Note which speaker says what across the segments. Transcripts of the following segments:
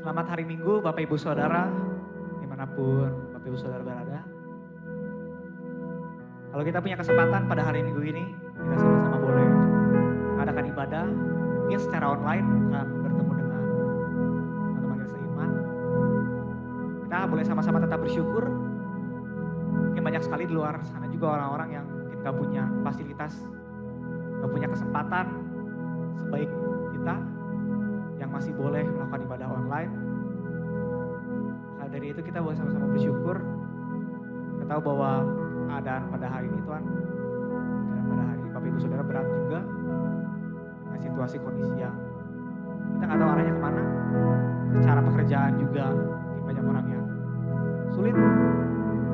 Speaker 1: Selamat hari Minggu Bapak Ibu Saudara, dimanapun Bapak Ibu Saudara berada. Kalau kita punya kesempatan pada hari Minggu ini, kita sama-sama boleh mengadakan ibadah, mungkin secara online, bukan bertemu dengan teman-teman kita seiman. Kita boleh sama-sama tetap bersyukur. Mungkin banyak sekali di luar sana juga orang-orang yang mungkin gak punya fasilitas, gak punya kesempatan sebaik kita, yang masih boleh melakukan ibadah online. Maka dari itu kita boleh sama-sama bersyukur. Kita tahu bahwa keadaan pada hari ini Tuhan, dan pada hari Bapak Ibu Saudara berat juga dengan situasi kondisi yang kita gak tahu arahnya kemana. Secara pekerjaan juga banyak orang yang sulit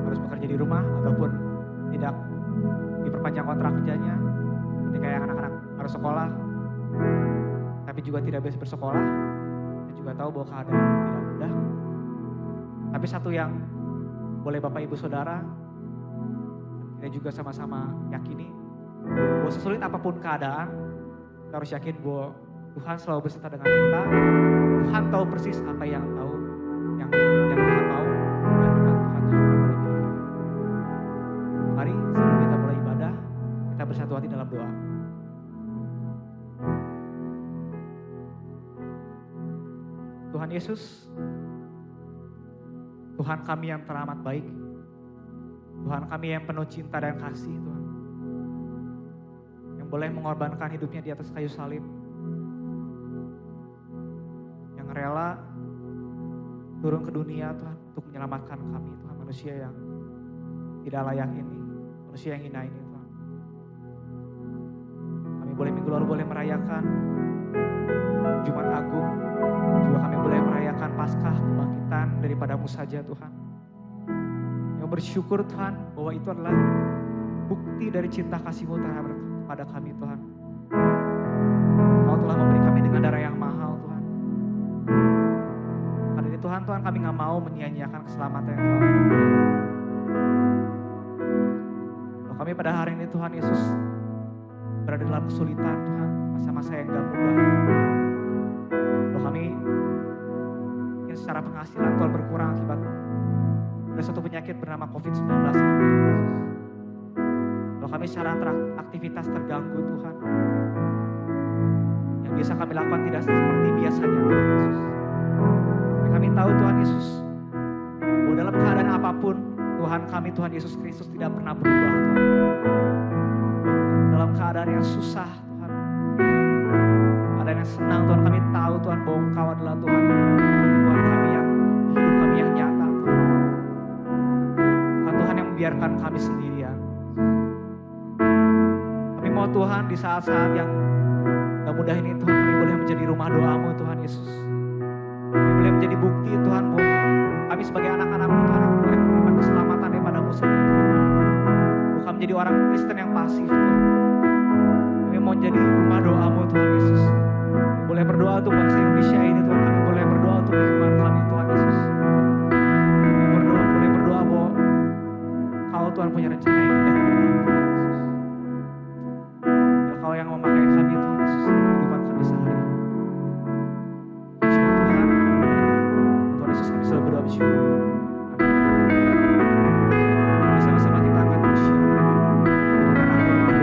Speaker 1: harus bekerja di rumah ataupun tidak diperpanjang kontrak kerjanya. Ketika yang anak-anak harus sekolah tapi juga tidak bisa bersekolah, kita juga tahu bahwa keadaan tidak mudah. Tapi satu yang boleh Bapak Ibu Saudara, kita juga sama-sama yakini bahwa sesulit apapun keadaan, kita harus yakin bahwa Tuhan selalu beserta dengan kita. Tuhan tahu persis apa yang Tuhan mau dan Tuhan juga boleh berikan. Mari sebelum kita mulai ibadah, kita bersatu hati dalam doa. Tuhan Yesus, Tuhan kami yang teramat baik, Tuhan kami yang penuh cinta dan kasih, Tuhan, yang boleh mengorbankan hidupnya di atas kayu salib, yang rela turun ke dunia Tuhan untuk menyelamatkan kami, Tuhan, manusia yang tidak layak ini, manusia yang hina ini, Tuhan. Kami boleh minggu lalu boleh merayakan Jumat Agung, juga kami boleh merayakan Paskah kebangkitan daripadamu saja Tuhan. Yang bersyukur Tuhan bahwa itu adalah bukti dari cinta kasih-Mu terhadap kepada kami Tuhan. Kau telah memberi kami dengan darah yang mahal Tuhan. Karena itu Tuhan kami gak mau menyia-nyiakan keselamatan yang telah Kau berikan. Kalau kami pada hari ini Tuhan Yesus berada dalam kesulitan Tuhan, masa-masa yang gak mudah. Kalau kami mungkin secara penghasilan Tuhan berkurang akibat ada suatu penyakit bernama COVID-19. Kalau kami secara aktivitas terganggu Tuhan, yang biasa kami lakukan tidak seperti biasanya Tuhan Yesus. Tapi kami tahu Tuhan Yesus, bahwa dalam keadaan apapun Tuhan kami, Tuhan Yesus Kristus tidak pernah berubah Tuhan. Dalam keadaan yang susah Tuhan, keadaan yang senang Tuhan, kami tahu Tuhan bahwa Engkau adalah Tuhan kami yang hidup, kami yang nyata Tuhan. Bukan Tuhan yang membiarkan kami sendirian. Kami mau Tuhan di saat-saat yang gak mudah ini Tuhan, kami boleh menjadi rumah doa-Mu Tuhan Yesus. Kami boleh menjadi bukti Tuhan bahwa kami sebagai anak-anak-Mu Tuhan yang boleh menerima keselamatan daripada-Mu sendiri. Bukan menjadi orang Kristen yang pasif Tuhan. Kami mau menjadi rumah doa-Mu Tuhan Yesus. Kami boleh berdoa untuk bangsa Indonesia ini Tuhan. Kami boleh berdoa untuk lingkungan kami Tuhan Yesus. Kami boleh berdoa bahwa Kau Tuhan punya rencana yang indah hidup kami Tuhan Yesus. Kau yang memakai kami Tuhan Yesus, kehidupan kami sehari-hari. Puji Tuhan, Tuhan Yesus kami selalu berdoa bersyukur. Amin. Sama-sama kita akan bersyukur. Berikan aku berdoa.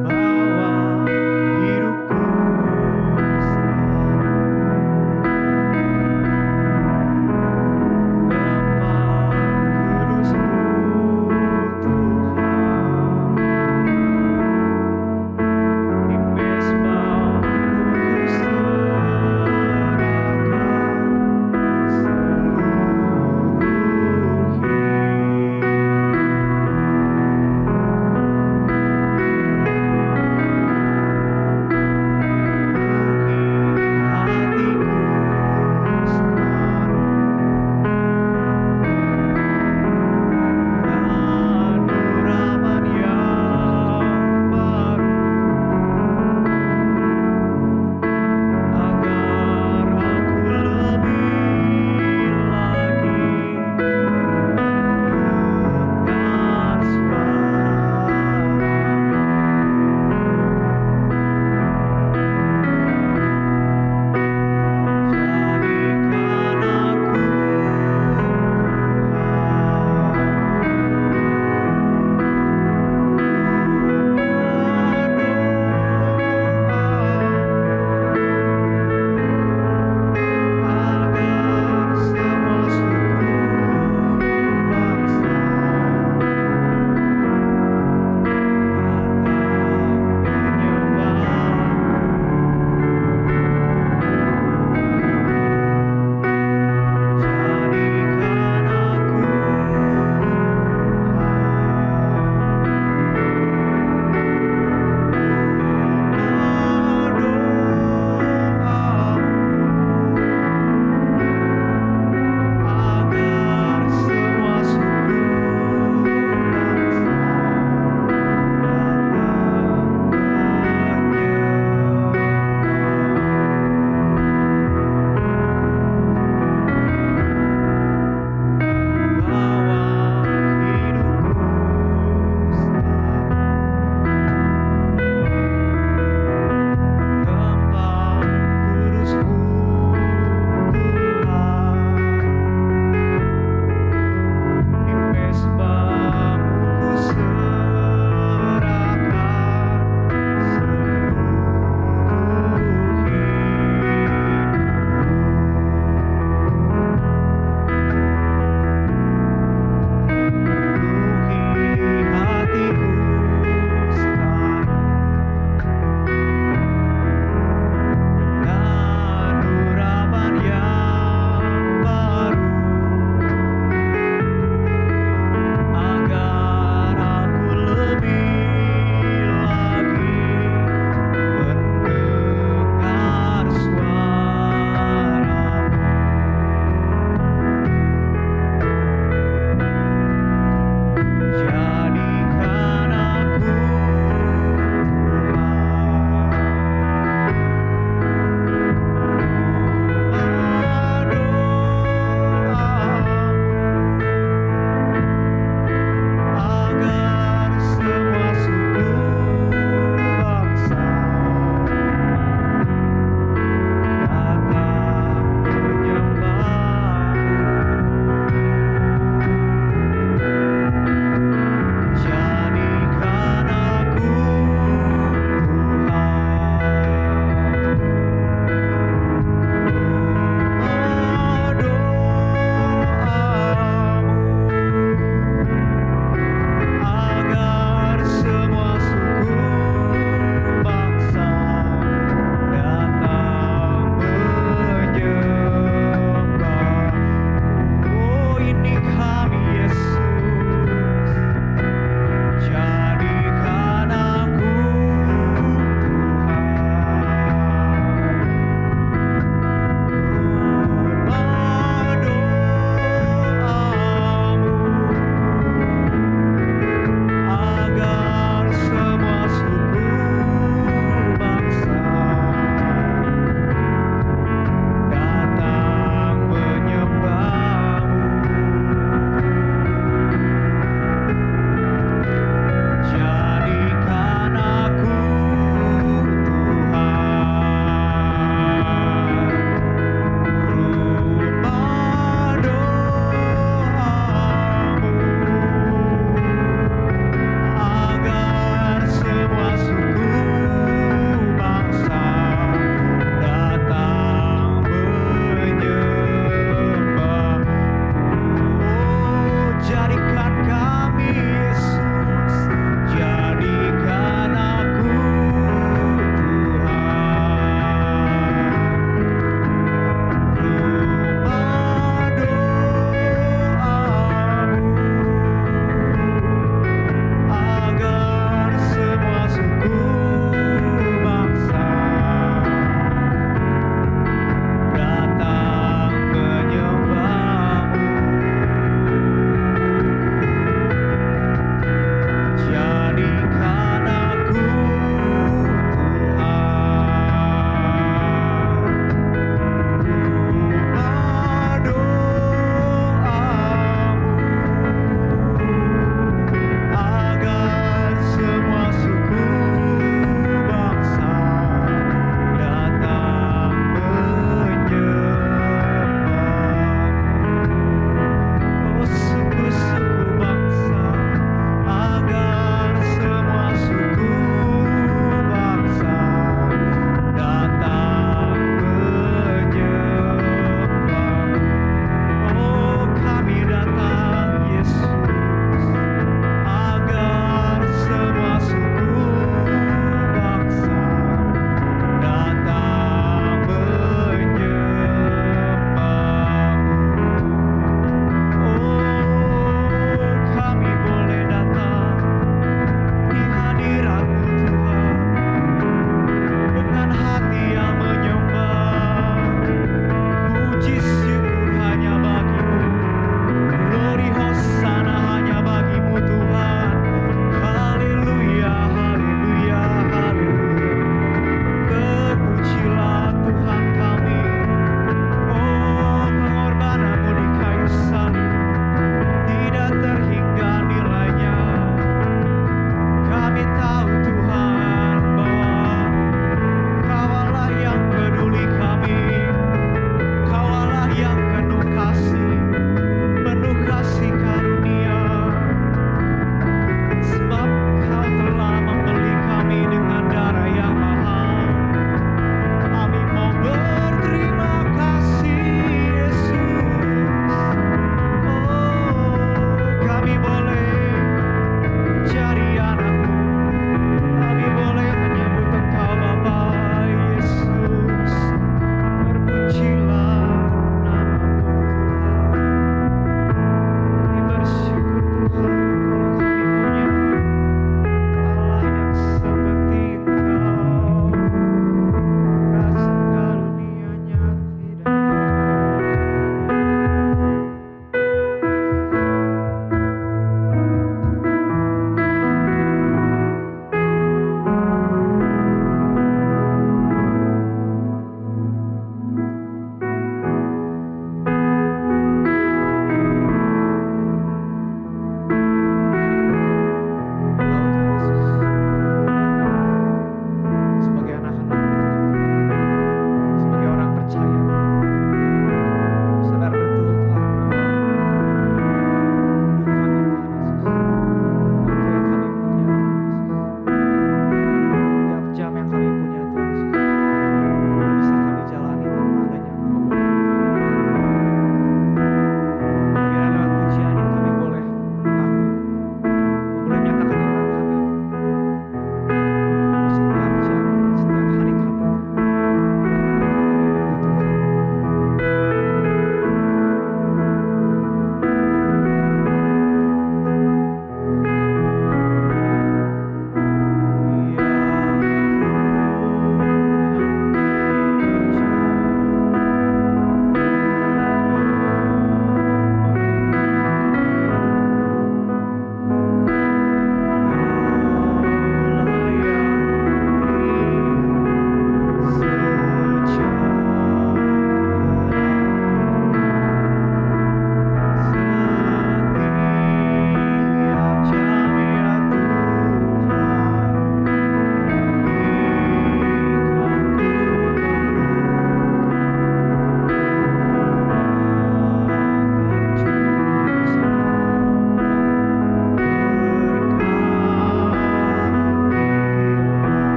Speaker 1: Bawa hidupku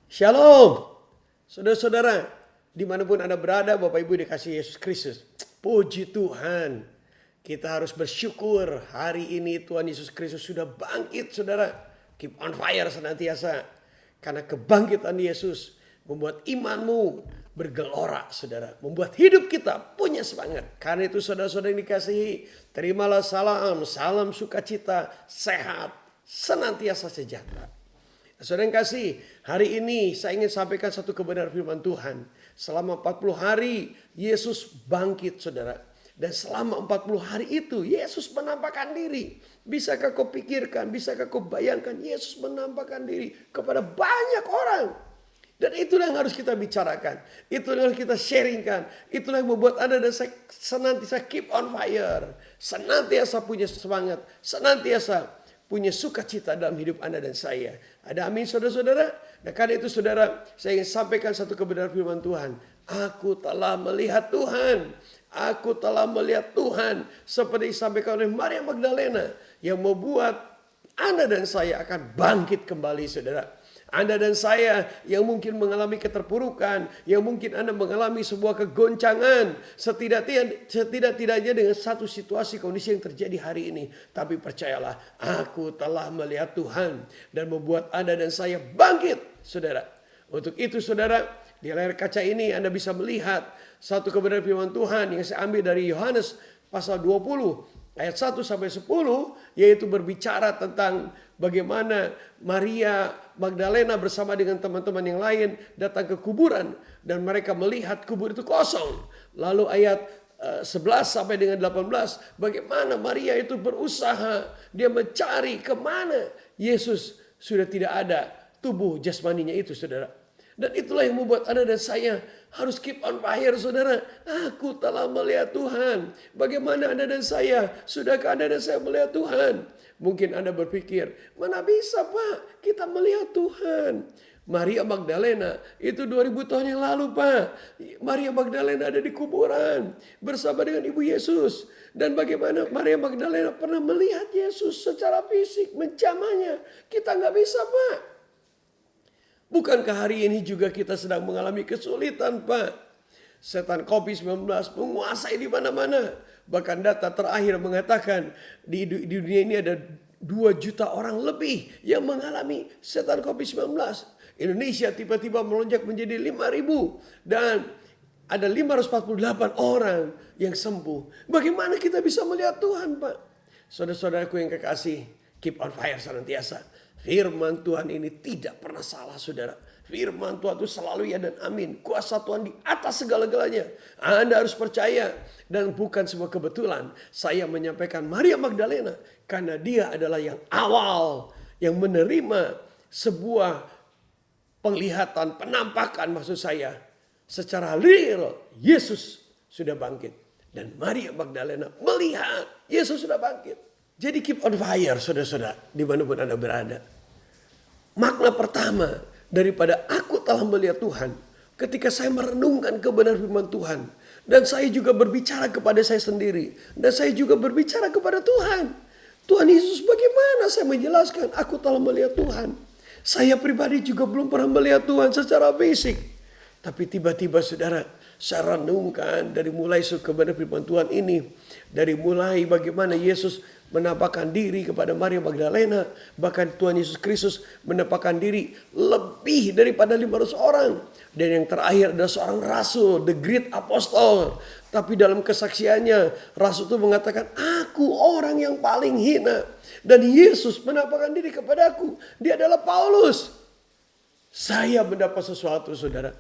Speaker 2: Shalom, saudara-saudara, dimanapun Anda berada, Bapak Ibu dikasihi Yesus Kristus. Puji Tuhan, kita harus bersyukur hari ini Tuhan Yesus Kristus sudah bangkit, saudara. Keep on fire senantiasa, karena kebangkitan Yesus membuat imanmu bergelora, saudara. Membuat hidup kita punya semangat. Karena itu saudara-saudara yang dikasihi, terimalah salam sukacita, sehat, senantiasa sejahtera. Saudara yang kasih, hari ini saya ingin sampaikan satu kebenaran firman Tuhan. Selama 40 hari Yesus bangkit, saudara. Dan selama 40 hari itu Yesus menampakkan diri. Bisakah kau pikirkan, bisakah kau bayangkan Yesus menampakkan diri kepada banyak orang. Dan itulah yang harus kita bicarakan. Itulah yang harus kita sharingkan. Itulah yang membuat Anda dan saya senantiasa keep on fire. Senantiasa punya semangat. Senantiasa punya sukacita dalam hidup Anda dan saya. Ada amin saudara-saudara? Nah karena itu saudara, saya ingin sampaikan satu kebenaran firman Tuhan. Aku telah melihat Tuhan. Aku telah melihat Tuhan. Seperti disampaikan oleh Maria Magdalena. Yang membuat Anda dan saya akan bangkit kembali, saudara. Anda dan saya yang mungkin mengalami keterpurukan, yang mungkin Anda mengalami sebuah kegoncangan, setidak-tidaknya dengan satu situasi kondisi yang terjadi hari ini. Tapi percayalah, aku telah melihat Tuhan dan membuat Anda dan saya bangkit, saudara. Untuk itu saudara, di layar kaca ini Anda bisa melihat satu kebenaran firman Tuhan yang saya ambil dari Yohanes pasal 20 ayat 1 sampai 10, yaitu berbicara tentang bagaimana Maria Magdalena bersama dengan teman-teman yang lain datang ke kuburan dan mereka melihat kubur itu kosong. Lalu ayat 11 sampai dengan 18, bagaimana Maria itu berusaha, dia mencari kemana Yesus sudah tidak ada tubuh jasmaninya itu, saudara. Dan itulah yang membuat Anda dan saya harus keep on fire, saudara. Aku telah melihat Tuhan. Bagaimana Anda dan saya? Sudahkah Anda dan saya melihat Tuhan? Mungkin Anda berpikir, mana bisa Pak kita melihat Tuhan? Maria Magdalena itu 2000 tahun yang lalu Pak. Maria Magdalena ada di kuburan bersama dengan Ibu Yesus. Dan bagaimana Maria Magdalena pernah melihat Yesus secara fisik, menjamahnya. Kita nggak bisa Pak. Bukankah hari ini juga kita sedang mengalami kesulitan Pak? Setan COVID-19 menguasai di mana-mana. Bahkan data terakhir mengatakan di dunia ini ada 2 juta orang lebih yang mengalami setan COVID-19. Indonesia tiba-tiba melonjak menjadi 5.000 dan ada 548 orang yang sembuh. Bagaimana kita bisa melihat Tuhan Pak? Saudara-saudaraku yang kekasih, keep on fire senantiasa. Firman Tuhan ini tidak pernah salah, saudara. Firman Tuhan itu selalu ya dan amin. Kuasa Tuhan di atas segala-galanya. Anda harus percaya. Dan bukan sebuah kebetulan saya menyampaikan Maria Magdalena. Karena dia adalah yang awal yang menerima sebuah penglihatan, penampakan maksud saya. Secara real Yesus sudah bangkit. Dan Maria Magdalena melihat Yesus sudah bangkit. Jadi keep on fire saudara-saudara dimanapun Anda berada. Makna pertama daripada aku telah melihat Tuhan. Ketika saya merenungkan kebenaran firman Tuhan. Dan saya juga berbicara kepada saya sendiri. Dan saya juga berbicara kepada Tuhan. Tuhan Yesus bagaimana saya menjelaskan aku telah melihat Tuhan. Saya pribadi juga belum pernah melihat Tuhan secara fisik. Tapi tiba-tiba saudara, saya renungkan dari mulai kebenaran firman Tuhan ini. Dari mulai bagaimana Yesus menampakkan diri kepada Maria Magdalena. Bahkan Tuhan Yesus Kristus menampakkan diri lebih daripada 500 orang. Dan yang terakhir adalah seorang rasul, the great apostle. Tapi dalam kesaksiannya, rasul itu mengatakan, aku orang yang paling hina. Dan Yesus menampakkan diri kepadaku. Dia adalah Paulus. Saya mendapat sesuatu, saudara.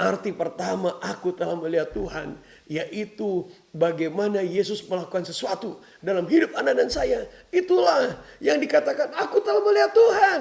Speaker 2: Arti pertama aku telah melihat Tuhan. Yaitu bagaimana Yesus melakukan sesuatu dalam hidup Anda dan saya. Itulah yang dikatakan aku telah melihat Tuhan.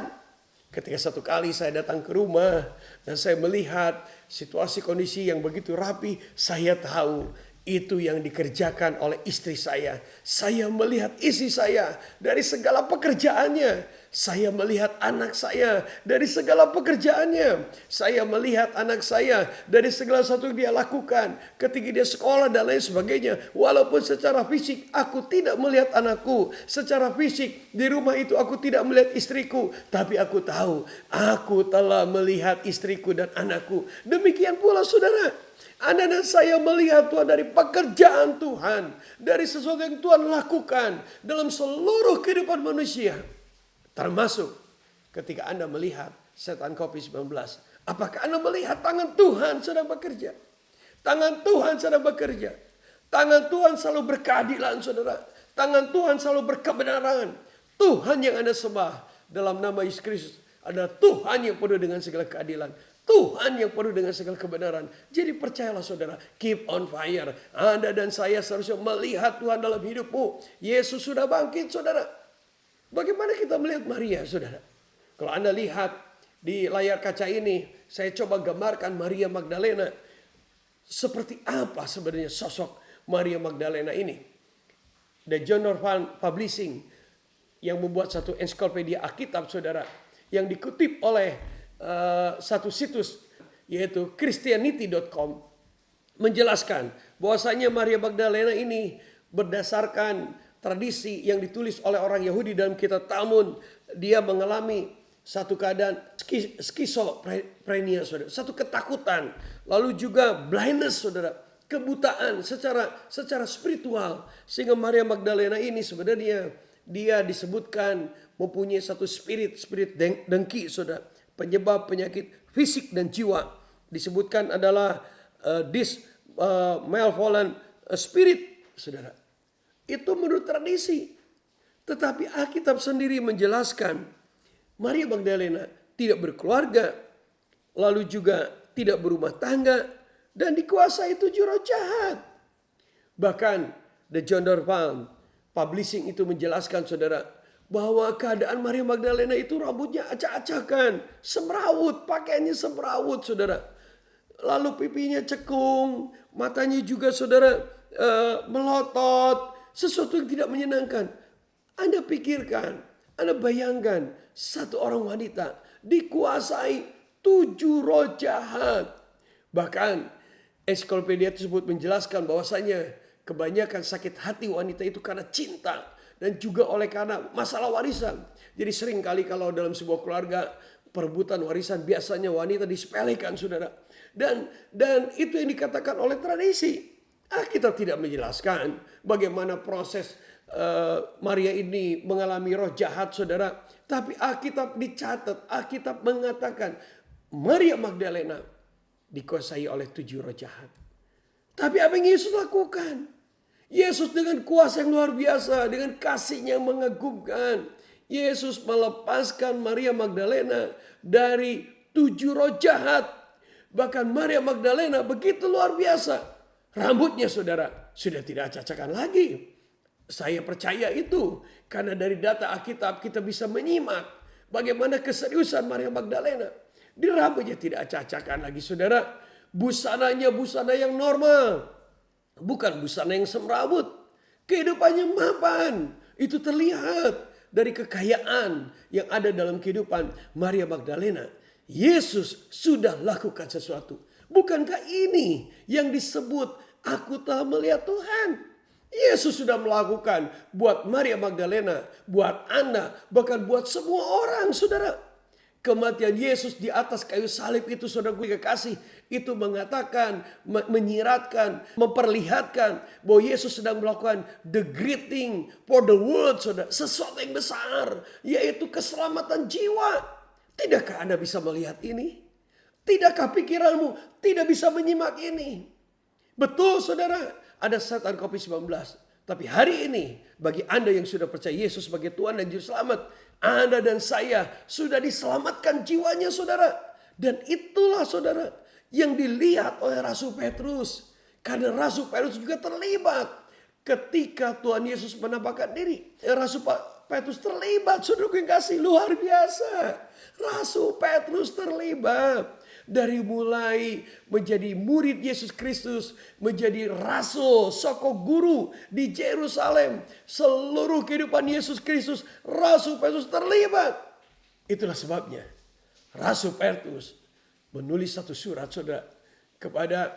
Speaker 2: Ketika satu kali saya datang ke rumah dan saya melihat situasi kondisi yang begitu rapi. Saya tahu itu yang dikerjakan oleh istri saya. Saya melihat istri saya dari segala pekerjaannya. Saya melihat anak saya dari segala pekerjaannya. Saya melihat anak saya dari segala sesuatu yang dia lakukan. Ketika dia sekolah dan lain sebagainya. Walaupun secara fisik aku tidak melihat anakku. Secara fisik di rumah itu aku tidak melihat istriku. Tapi aku tahu aku telah melihat istriku dan anakku. Demikian pula saudara. Anda dan saya melihat Tuhan dari pekerjaan Tuhan. Dari sesuatu yang Tuhan lakukan dalam seluruh kehidupan manusia. Termasuk ketika Anda melihat setan COVID-19. Apakah Anda melihat tangan Tuhan sedang bekerja? Tangan Tuhan sedang bekerja. Tangan Tuhan selalu berkeadilan saudara. Tangan Tuhan selalu berkebenaran. Tuhan yang Anda sembah dalam nama Yesus Kristus adalah Tuhan yang penuh dengan segala keadilan. Tuhan yang penuh dengan segala kebenaran. Jadi percayalah saudara, keep on fire. Anda dan saya seharusnya melihat Tuhan dalam hidupmu. Yesus sudah bangkit saudara. Bagaimana kita melihat Maria saudara? Kalau Anda lihat di layar kaca ini, saya coba gambarkan Maria Magdalena. Seperti apa sebenarnya sosok Maria Magdalena ini? The John Norval Publishing yang membuat satu ensiklopedia Alkitab saudara. Yang dikutip oleh satu situs yaitu Christianity.com. Menjelaskan bahwasanya Maria Magdalena ini berdasarkan tradisi yang ditulis oleh orang Yahudi dalam kitab Talmud, dia mengalami satu keadaan skizofrenia, saudara, satu ketakutan, lalu juga blindness, saudara, kebutaan secara spiritual, sehingga Maria Magdalena ini sebenarnya dia disebutkan mempunyai satu spirit dengki, saudara, penyebab penyakit fisik dan jiwa, disebutkan adalah malevolent spirit, saudara. Itu menurut tradisi. Tetapi Alkitab sendiri menjelaskan Maria Magdalena tidak berkeluarga, lalu juga tidak berumah tangga, dan dikuasai 7 roh jahat. Bahkan The John Norval Publishing itu menjelaskan saudara, bahwa keadaan Maria Magdalena itu rambutnya acak-acakan, semrawut, pakaiannya semrawut saudara. Lalu pipinya cekung, matanya juga saudara melotot. Sesuatu yang tidak menyenangkan. Anda pikirkan, Anda bayangkan satu orang wanita dikuasai 7 roh jahat. Bahkan ensiklopedia tersebut menjelaskan bahwasanya kebanyakan sakit hati wanita itu karena cinta dan juga oleh karena masalah warisan. Jadi sering kali kalau dalam sebuah keluarga perebutan warisan biasanya wanita disepelekan saudara. Dan itu yang dikatakan oleh tradisi. Alkitab tidak menjelaskan bagaimana proses Maria ini mengalami roh jahat saudara. Tapi Alkitab dicatat, Alkitab mengatakan Maria Magdalena dikuasai oleh 7 roh jahat. Tapi apa yang Yesus lakukan? Yesus dengan kuasa yang luar biasa, dengan kasihnya yang mengagumkan. Yesus melepaskan Maria Magdalena dari 7 roh jahat. Bahkan Maria Magdalena begitu luar biasa. Rambutnya saudara sudah tidak acak-acakan lagi. Saya percaya itu. Karena dari data Alkitab kita bisa menyimak bagaimana keseriusan Maria Magdalena. Di rambutnya tidak acak-acakan lagi saudara. Busananya busana yang normal. Bukan busana yang semrawut. Kehidupannya mapan. Itu terlihat dari kekayaan yang ada dalam kehidupan Maria Magdalena. Yesus sudah lakukan sesuatu. Bukankah ini yang disebut aku telah melihat Tuhan? Yesus sudah melakukan buat Maria Magdalena, buat Anda, bahkan buat semua orang saudara. Kematian Yesus di atas kayu salib itu saudara gue kekasih. Itu mengatakan, menyiratkan, memperlihatkan bahwa Yesus sedang melakukan the great thing for the world saudara. Sesuatu yang besar, yaitu keselamatan jiwa. Tidakkah Anda bisa melihat ini? Tidakkah pikiranmu tidak bisa menyimak ini? Betul saudara, ada setan COVID-19. Tapi hari ini bagi Anda yang sudah percaya Yesus sebagai Tuhan dan Juru Selamat, Anda dan saya sudah diselamatkan jiwanya saudara. Dan itulah saudara yang dilihat oleh Rasul Petrus. Karena Rasul Petrus juga terlibat ketika Tuhan Yesus menampakkan diri. Rasul Petrus terlibat, saudara yang kasih luar biasa. Rasul Petrus terlibat. Dari mulai menjadi murid Yesus Kristus, menjadi rasul, soko guru di Yerusalem. Seluruh kehidupan Yesus Kristus, Rasul Petrus terlibat. Itulah sebabnya Rasul Petrus menulis satu surat, saudara, kepada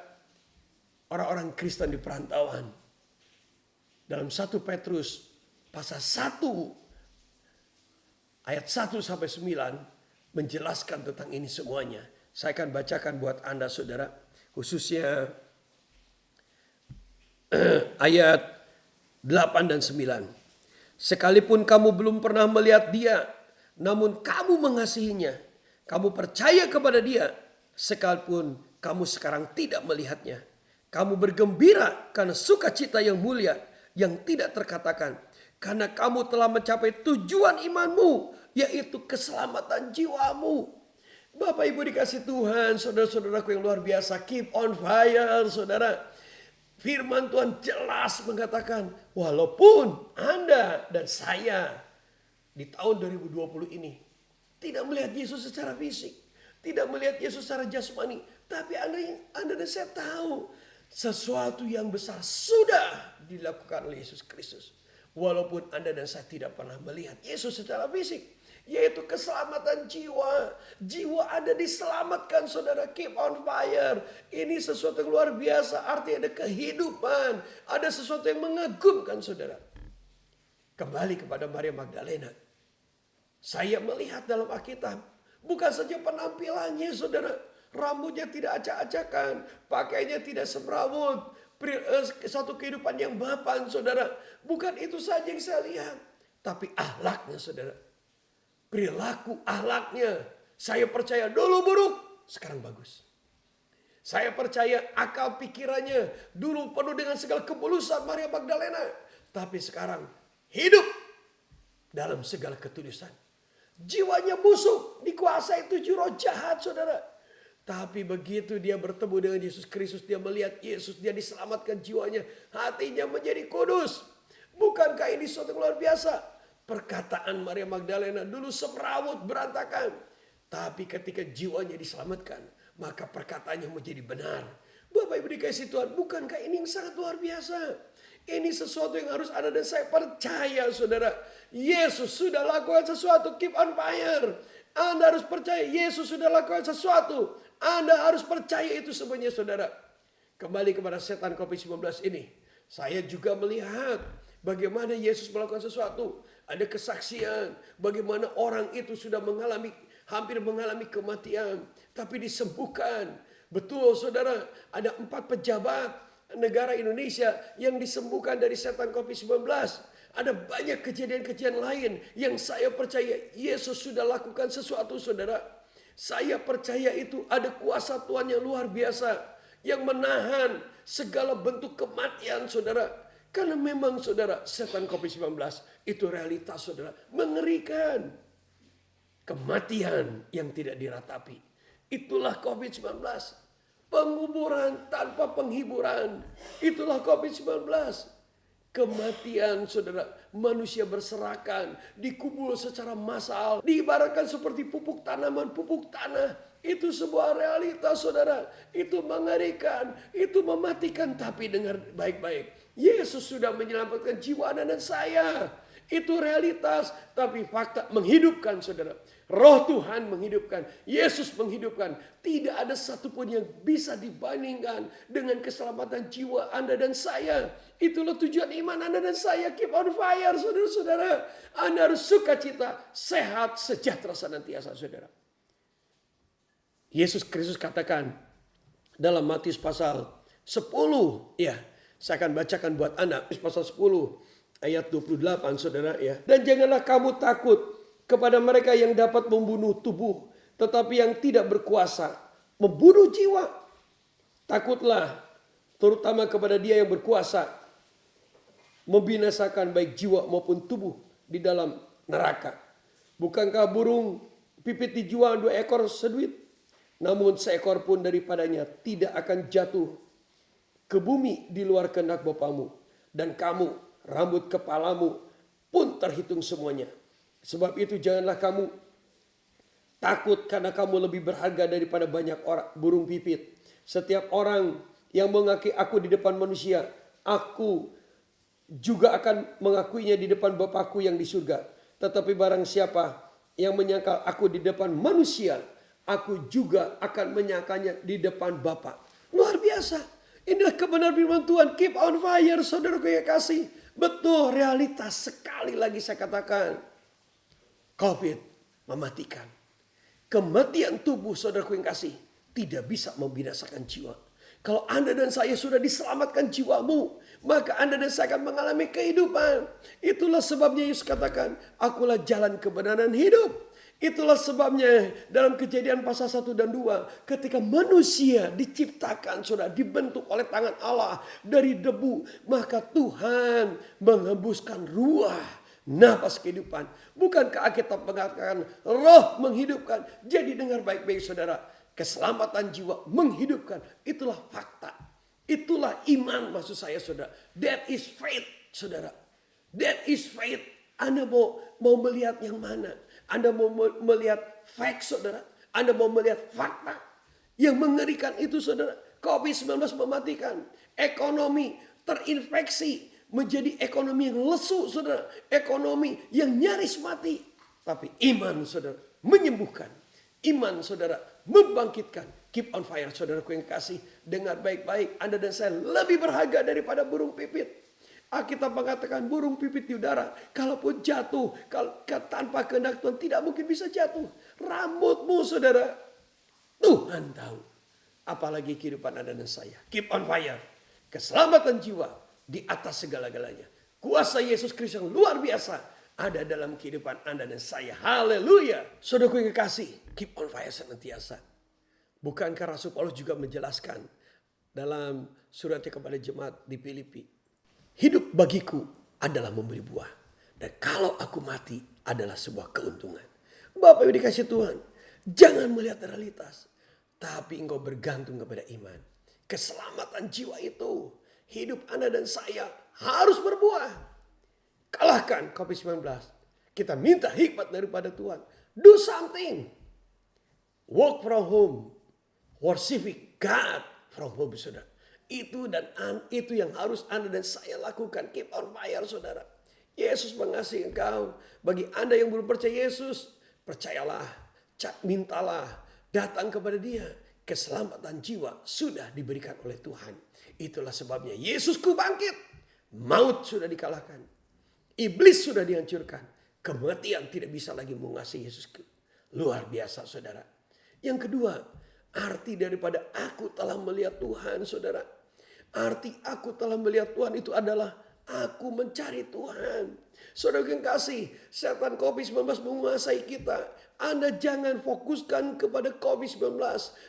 Speaker 2: orang-orang Kristen di perantauan. Dalam 1 Petrus pasal 1 ayat 1 sampai 9 menjelaskan tentang ini semuanya. Saya akan bacakan buat Anda, saudara, khususnya ayat 8 dan 9. Sekalipun kamu belum pernah melihat dia, namun kamu mengasihinya. Kamu percaya kepada dia, sekalipun kamu sekarang tidak melihatnya. Kamu bergembira karena sukacita yang mulia, yang tidak terkatakan. Karena kamu telah mencapai tujuan imanmu, yaitu keselamatan jiwamu. Bapak Ibu dikasih Tuhan, saudara-saudaraku yang luar biasa, keep on fire, saudara. Firman Tuhan jelas mengatakan, walaupun Anda dan saya di tahun 2020 ini tidak melihat Yesus secara fisik, tidak melihat Yesus secara jasmani, tapi Anda dan saya tahu sesuatu yang besar sudah dilakukan oleh Yesus Kristus. Walaupun Anda dan saya tidak pernah melihat Yesus secara fisik, yaitu keselamatan jiwa. Jiwa Anda diselamatkan, saudara. Keep on fire. Ini sesuatu yang luar biasa. Artinya ada kehidupan. Ada sesuatu yang mengagumkan, saudara. Kembali kepada Maria Magdalena. Saya melihat dalam Alkitab, bukan saja penampilannya, saudara. Rambutnya tidak acak-acakan. Pakaiannya tidak semrawut. Satu kehidupan yang mapan, saudara. Bukan itu saja yang saya lihat. Tapi akhlaknya, saudara. Perilaku akhlaknya, saya percaya dulu buruk, sekarang bagus. Saya percaya akal pikirannya dulu penuh dengan segala kebulusan Maria Magdalena, tapi sekarang hidup dalam segala ketulusan. Jiwanya busuk, dikuasai 7 roh jahat, saudara. Tapi begitu dia bertemu dengan Yesus Kristus, dia melihat Yesus, dia diselamatkan jiwanya, hatinya menjadi kudus. Bukankah ini sesuatu yang luar biasa? Perkataan Maria Magdalena dulu semrawut, berantakan. Tapi ketika jiwanya diselamatkan, maka perkataannya menjadi benar. Bapak Ibu dikasih Tuhan, bukankah ini yang sangat luar biasa? Ini sesuatu yang harus Anda dan saya percaya, saudara. Yesus sudah lakukan sesuatu, keep on fire. Anda harus percaya Yesus sudah lakukan sesuatu. Anda harus percaya itu semuanya, saudara. Kembali kepada setan COVID-19 ini. Saya juga melihat bagaimana Yesus melakukan sesuatu. Ada kesaksian bagaimana orang itu sudah hampir mengalami kematian, tapi disembuhkan. Betul, saudara, ada 4 pejabat negara Indonesia yang disembuhkan dari setan COVID-19. Ada banyak kejadian-kejadian lain yang saya percaya Yesus sudah lakukan sesuatu, saudara. Saya percaya itu ada kuasa Tuhan yang luar biasa yang menahan segala bentuk kematian, saudara. Karena memang, saudara, setan COVID-19 itu realitas, saudara, mengerikan. Kematian yang tidak diratapi. Itulah COVID-19. Penguburan tanpa penghiburan. Itulah COVID-19. Kematian, saudara, manusia berserakan, dikubur secara massal, diibaratkan seperti pupuk tanaman, pupuk tanah. Itu sebuah realitas, saudara. Itu mengerikan, itu mematikan. Tapi dengar baik-baik. Yesus sudah menyelamatkan jiwa Anda dan saya. Itu realitas, tapi fakta menghidupkan, saudara. Roh Tuhan menghidupkan, Yesus menghidupkan. Tidak ada satupun yang bisa dibandingkan dengan keselamatan jiwa Anda dan saya. Itulah tujuan iman Anda dan saya. Keep on fire, saudara-saudara. Anda harus sukacita, sehat, sejahtera senantiasa, saudara. Yesus Kristus katakan dalam Matius pasal 10, ya. Saya akan bacakan buat Anda, pasal 10 ayat 28, saudara, ya. Dan janganlah kamu takut kepada mereka yang dapat membunuh tubuh, tetapi yang tidak berkuasa membunuh jiwa. Takutlah terutama kepada Dia yang berkuasa membinasakan baik jiwa maupun tubuh di dalam neraka. Bukankah burung pipit dijual 2 ekor seduit? Namun seekor pun daripadanya tidak akan jatuh ke bumi di luar kehendak Bapamu. Dan kamu, rambut kepalamu pun terhitung semuanya. Sebab itu janganlah kamu Takut karena kamu lebih berharga daripada banyak orang burung pipit. Setiap orang yang mengakui aku di depan manusia, aku juga akan mengakuinya di depan Bapakku yang di surga. Tetapi barang siapa yang menyangkal aku di depan manusia, aku juga akan menyangkalnya di depan Bapa. Luar biasa. Inilah kebenaran firman Tuhan. Keep on fire, saudaraku yang kasih. Betul, realitas. Sekali lagi saya katakan, COVID mematikan. Kematian tubuh, saudaraku yang kasih, tidak bisa membinasakan jiwa. Kalau Anda dan saya sudah diselamatkan jiwamu, maka Anda dan saya akan mengalami kehidupan. Itulah sebabnya Yesus katakan, akulah jalan kebenaran hidup. Itulah sebabnya dalam Kejadian pasal 1 dan 2, ketika manusia diciptakan, sudah dibentuk oleh tangan Allah dari debu, maka Tuhan menghembuskan ruah, nafas kehidupan. Bukankah Alkitab mengatakan roh menghidupkan? Jadi dengar baik-baik saudara. Keselamatan jiwa menghidupkan. Itulah fakta. Itulah iman maksud saya saudara. That is faith saudara. That is faith. Anda mau melihat yang mana? Anda mau melihat fact saudara? Anda mau melihat fakta? Yang mengerikan itu saudara. COVID-19 mematikan. Ekonomi terinfeksi. Menjadi ekonomi yang lesu saudara. Ekonomi yang nyaris mati. Tapi iman saudara menyembuhkan. Iman saudara membangkitkan. Keep on fire saudaraku yang kasih. Dengar baik-baik. Anda dan saya lebih berharga daripada burung pipit. Alkitab mengatakan burung pipit di udara. Kalaupun jatuh. Tanpa kehendak Tuhan tidak mungkin bisa jatuh. Rambutmu saudara. Tuhan tahu. Apalagi kehidupan Anda dan saya. Keep on fire. Keselamatan jiwa di atas segala-galanya. Kuasa Yesus Kristus yang luar biasa ada dalam kehidupan Anda dan saya. Haleluya. Saudaraku yang kekasih, keep on fire senantiasa. Bukankah Rasul Paulus juga menjelaskan dalam suratnya kepada jemaat di Filipi, hidup bagiku adalah memberi buah, dan kalau aku mati adalah sebuah keuntungan. Bapak yang dikasih Tuhan, jangan melihat realitas, tapi engkau bergantung kepada iman. Keselamatan jiwa itu, hidup Anda dan saya harus berbuah. Kalahkan COVID-19. Kita minta hikmat daripada Tuhan. Do something. Work from home. Worshiping God from home saudara. Itu yang harus Anda dan saya lakukan. Keep on fire saudara. Yesus mengasihi engkau. Bagi Anda yang belum percaya Yesus, percayalah. Mintalah. Datang kepada dia. Keselamatan jiwa sudah diberikan oleh Tuhan. Itulah sebabnya Yesusku bangkit. Maut sudah dikalahkan. Iblis sudah dihancurkan. Kematian tidak bisa lagi menguasai Yesus. Luar biasa saudara. Yang kedua, arti daripada aku telah melihat Tuhan saudara. Arti aku telah melihat Tuhan itu adalah aku mencari Tuhan. Saudara yang kasih, setan COVID-19 menguasai kita. Anda jangan fokuskan kepada COVID-19.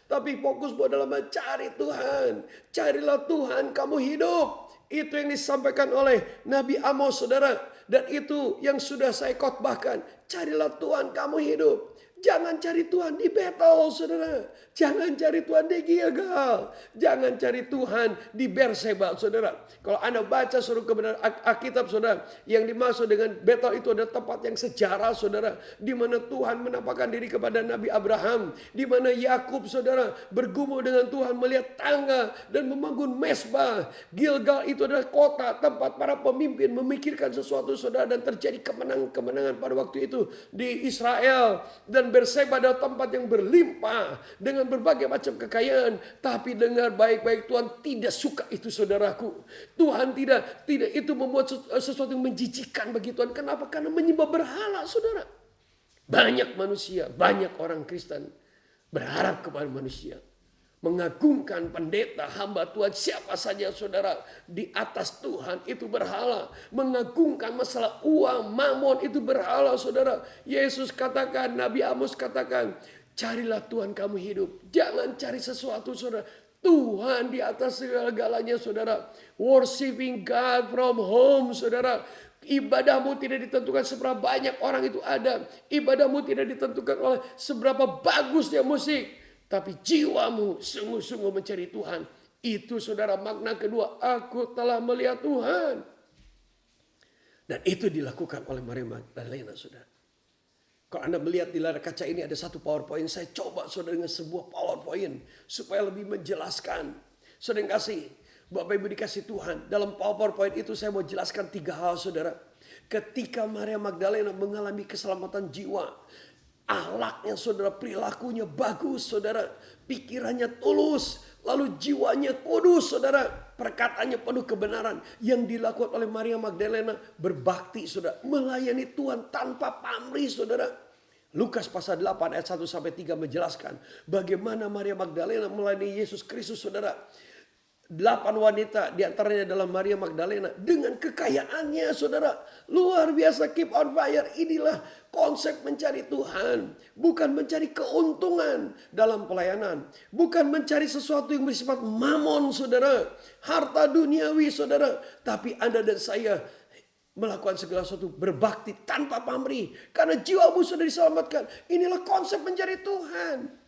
Speaker 2: Tapi fokus adalah mencari Tuhan. Carilah Tuhan, kamu hidup. Itu yang disampaikan oleh Nabi Amos saudara. Dan itu yang sudah saya khotbahkan. Carilah Tuhan, kamu hidup. Jangan cari Tuhan di Betel saudara. Jangan cari Tuhan di Gilgal. Jangan cari Tuhan di Berseba saudara. Kalau Anda baca seluruh kebenaran Alkitab saudara. Yang dimaksud dengan Betel itu adalah tempat yang sejarah saudara. Di mana Tuhan menampakkan diri kepada Nabi Abraham. Di mana Yakub saudara bergumul dengan Tuhan melihat tangga dan membangun mesbah. Gilgal itu adalah kota tempat para pemimpin memikirkan sesuatu saudara. Dan terjadi kemenangan pada waktu itu di Israel. Dan Berseba adalah tempat yang berlimpah dengan berbagai macam kekayaan. Tapi dengar baik-baik, Tuhan tidak suka itu saudaraku. Tuhan tidak itu membuat sesuatu yang menjijikan bagi Tuhan. Kenapa? Karena menyembah berhala saudara. Banyak manusia, banyak orang Kristen berharap kepada manusia. Mengagungkan pendeta, hamba Tuhan, siapa saja saudara di atas Tuhan itu berhala. Mengagungkan masalah uang, mamon itu berhala saudara. Yesus katakan, Nabi Amos katakan, carilah Tuhan kamu hidup. Jangan cari sesuatu saudara. Tuhan di atas segala-galanya saudara. Worshiping God from home saudara. Ibadahmu tidak ditentukan seberapa banyak orang itu ada. Ibadahmu tidak ditentukan oleh seberapa bagusnya musik. Tapi jiwamu sungguh-sungguh mencari Tuhan. Itu saudara makna kedua. Aku telah melihat Tuhan. Dan itu dilakukan oleh Maria Magdalena saudara. Kalau Anda melihat di layar kaca ini ada satu PowerPoint. Saya coba saudara dengan sebuah PowerPoint supaya lebih menjelaskan. Saudara yang kasih, Bapak Ibu dikasih Tuhan. Dalam PowerPoint itu saya mau jelaskan 3 hal saudara. Ketika Maria Magdalena mengalami keselamatan jiwa. Akhlaknya saudara, perilakunya bagus saudara. Pikirannya tulus. Lalu jiwanya kudus saudara. Perkataannya penuh kebenaran. Yang dilakukan oleh Maria Magdalena berbakti saudara. Melayani Tuhan tanpa pamrih saudara. Lukas pasal 8 ayat 1-3 menjelaskan. Bagaimana Maria Magdalena melayani Yesus Kristus saudara. 8 wanita diantaranya adalah Maria Magdalena. Dengan kekayaannya saudara. Luar biasa, keep on fire. Inilah konsep mencari Tuhan. Bukan mencari keuntungan dalam pelayanan. Bukan mencari sesuatu yang bersifat mamon saudara. Harta duniawi saudara. Tapi Anda dan saya melakukan segala sesuatu berbakti tanpa pamrih. Karena jiwamu sudah diselamatkan. Inilah konsep mencari Tuhan.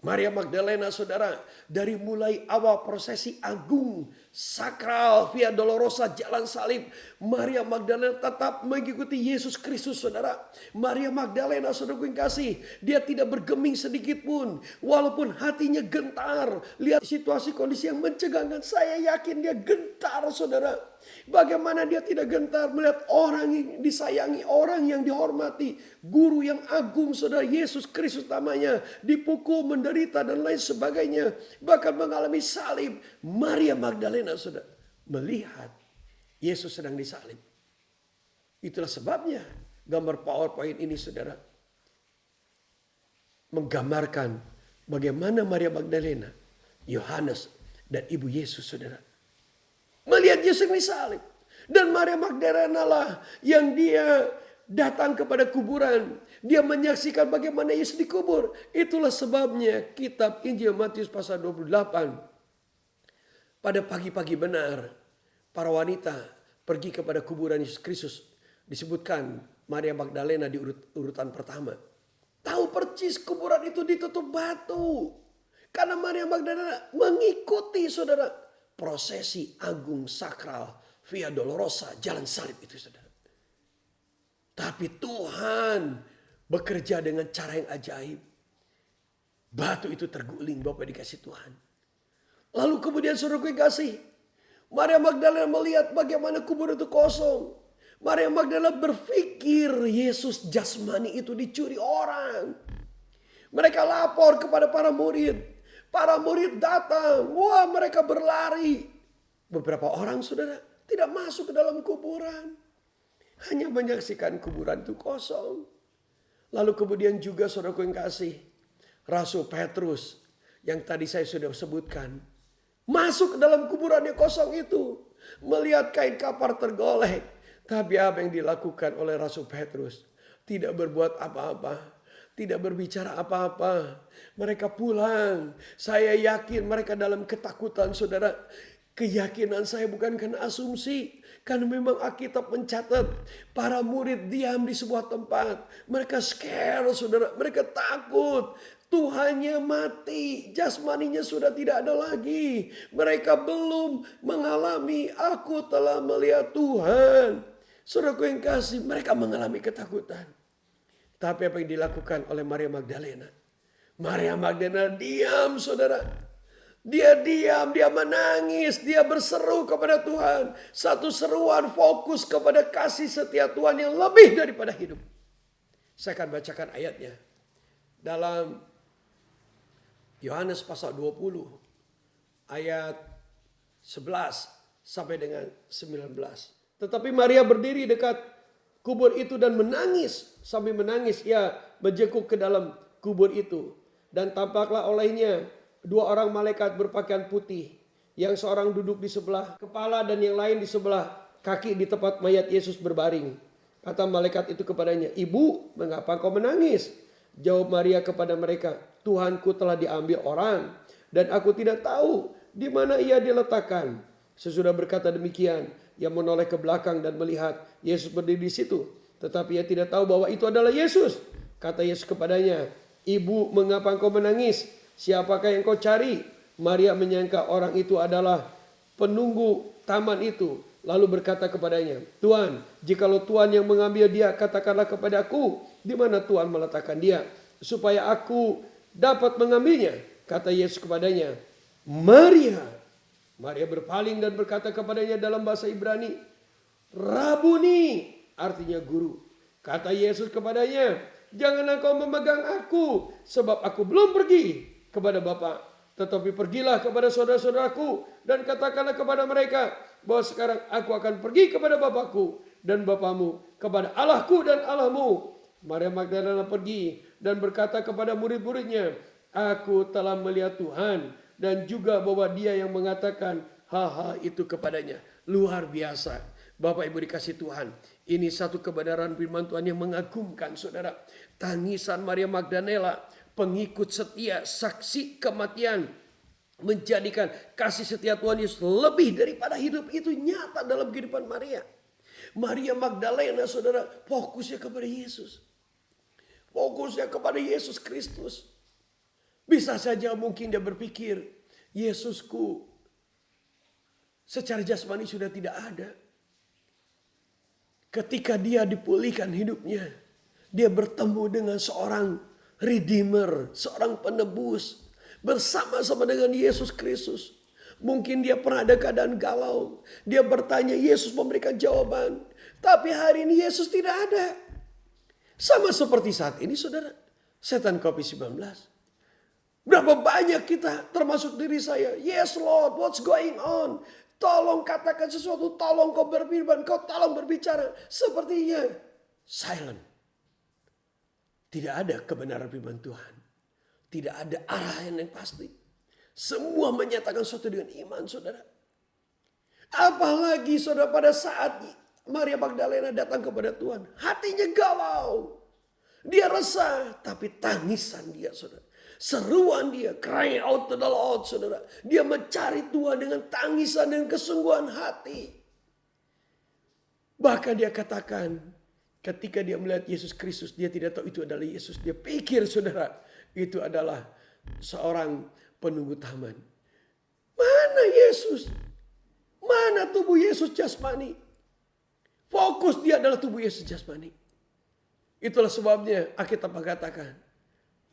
Speaker 2: Maria Magdalena saudara, dari mulai awal prosesi agung, sakral, via dolorosa, jalan salib, Maria Magdalena tetap mengikuti Yesus Kristus saudara. Maria Magdalena saudara yang kasih, dia tidak bergeming sedikit pun. Walaupun hatinya gentar, lihat situasi kondisi yang mencegahkan, saya yakin dia gentar saudara. Bagaimana dia tidak gentar melihat orang yang disayangi, orang yang dihormati, guru yang agung saudara, Yesus Kristus namanya, dipukul, menderita dan lain sebagainya, bahkan mengalami salib. Maria Magdalena saudara melihat Yesus sedang disalib. Itulah sebabnya gambar PowerPoint ini saudara menggambarkan bagaimana Maria Magdalena, Yohanes dan ibu Yesus saudara melihat Yesus disalib. Dan Maria Magdalena lah yang dia datang kepada kuburan. Dia menyaksikan bagaimana Yesus dikubur. Itulah sebabnya kitab Injil Matius pasal 28. Pada pagi-pagi benar, para wanita pergi kepada kuburan Yesus Kristus. Disebutkan Maria Magdalena di urutan pertama. Tahu percis kuburan itu ditutup batu. Karena Maria Magdalena mengikuti saudara prosesi agung sakral via dolorosa, jalan salib itu saudara. Tapi Tuhan bekerja dengan cara yang ajaib. Batu itu terguling, Bapak dikasih Tuhan. Lalu kemudian saudaraku yang kasih, Maria Magdalena melihat bagaimana kubur itu kosong. Maria Magdalena berpikir Yesus jasmani itu dicuri orang. Mereka lapor kepada para murid. Para murid datang, wah mereka berlari. Beberapa orang saudara tidak masuk ke dalam kuburan. Hanya menyaksikan kuburan itu kosong. Lalu kemudian juga saudaraku yang kasih, Rasul Petrus yang tadi saya sudah sebutkan. Masuk ke dalam kuburan yang kosong itu. Melihat kain kafar tergolek. Tapi apa yang dilakukan oleh Rasul Petrus? Tidak berbuat apa-apa. Tidak berbicara apa-apa. Mereka pulang. Saya yakin mereka dalam ketakutan saudara. Keyakinan saya bukan karena asumsi. Karena memang Alkitab mencatat. Para murid diam di sebuah tempat. Mereka scare saudara. Mereka takut. Tuhannya mati. Jasmaninya sudah tidak ada lagi. Mereka belum mengalami. Aku telah melihat Tuhan. Saudaraku yang kasih. Mereka mengalami ketakutan. Tapi apa yang dilakukan oleh Maria Magdalena? Maria Magdalena diam saudara. Dia diam, dia menangis, dia berseru kepada Tuhan. Satu seruan fokus kepada kasih setia Tuhan yang lebih daripada hidup. Saya akan bacakan ayatnya. Dalam Yohanes pasal 20 ayat 11 sampai dengan 19. Tetapi Maria berdiri dekat kubur itu dan menangis. Sambil menangis ia menjengkuk ke dalam kubur itu. Dan tampaklah olehnya 2 orang malaikat berpakaian putih. Yang seorang duduk di sebelah kepala dan yang lain di sebelah kaki di tempat mayat Yesus berbaring. Kata malaikat itu kepadanya, "Ibu, mengapa kau menangis?" Jawab Maria kepada mereka, "Tuhanku telah diambil orang. Dan aku tidak tahu di mana ia diletakkan." Sesudah berkata demikian, ia menoleh ke belakang dan melihat Yesus berdiri di situ. Tetapi ia tidak tahu bahwa itu adalah Yesus. Kata Yesus kepadanya, "Ibu, mengapa engkau menangis? Siapakah yang kau cari?" Maria menyangka orang itu adalah penunggu taman itu. Lalu berkata kepadanya, Tuan, jikalau Tuan yang mengambil dia, katakanlah kepadaku, di mana Tuan meletakkan dia, supaya aku dapat mengambilnya. Kata Yesus kepadanya, Maria. Maria berpaling dan berkata kepadanya dalam bahasa Ibrani, Rabuni, artinya guru. Kata Yesus kepadanya, jangan engkau memegang aku, sebab aku belum pergi kepada Bapa. Tetapi pergilah kepada saudara-saudaraku dan katakanlah kepada mereka bahwa sekarang aku akan pergi kepada Bapakku dan Bapamu, kepada Allahku dan Allahmu. Maria Magdalena pergi dan berkata kepada murid-muridnya, aku telah melihat Tuhan, dan juga bahwa dia yang mengatakan hal-hal itu kepadanya. Luar biasa. Bapak Ibu dikasih Tuhan, ini satu kebenaran firman Tuhan yang mengagumkan, saudara. Tangisan Maria Magdalena, pengikut setia, saksi kematian, menjadikan kasih setia Tuhan Yesus lebih daripada hidup, itu nyata dalam kehidupan Maria. Maria Magdalena, saudara, fokusnya kepada Yesus. Fokusnya kepada Yesus Kristus. Bisa saja mungkin dia berpikir, Yesusku secara jasmani sudah tidak ada. Ketika dia dipulihkan hidupnya, dia bertemu dengan seorang Redeemer, seorang penebus, bersama-sama dengan Yesus Kristus. Mungkin dia pernah ada keadaan galau. Dia bertanya, Yesus memberikan jawaban. Tapi hari ini Yesus tidak ada. Sama seperti saat ini, saudara. Setan COVID-19. Berapa banyak kita, termasuk diri saya. Yes Lord, what's going on? Tolong katakan sesuatu, tolong kau berfirman, kau tolong berbicara. Sepertinya silent. Tidak ada kebenaran firman Tuhan. Tidak ada arahan yang pasti. Semua menyatakan sesuatu dengan iman, saudara. Apalagi saudara pada saat Maria Magdalena datang kepada Tuhan. Hatinya galau. Dia resah, tapi tangisan dia, saudara. Seruan dia, crying out to the Lord, saudara. Dia mencari Tuhan dengan tangisan dan kesungguhan hati. Bahkan dia katakan, ketika dia melihat Yesus Kristus, dia tidak tahu itu adalah Yesus. Dia pikir, saudara, itu adalah seorang penunggu taman. Mana Yesus? Mana tubuh Yesus jasmani? Fokus dia adalah tubuh Yesus jasmani. Itulah sebabnya Alkitab mengatakan,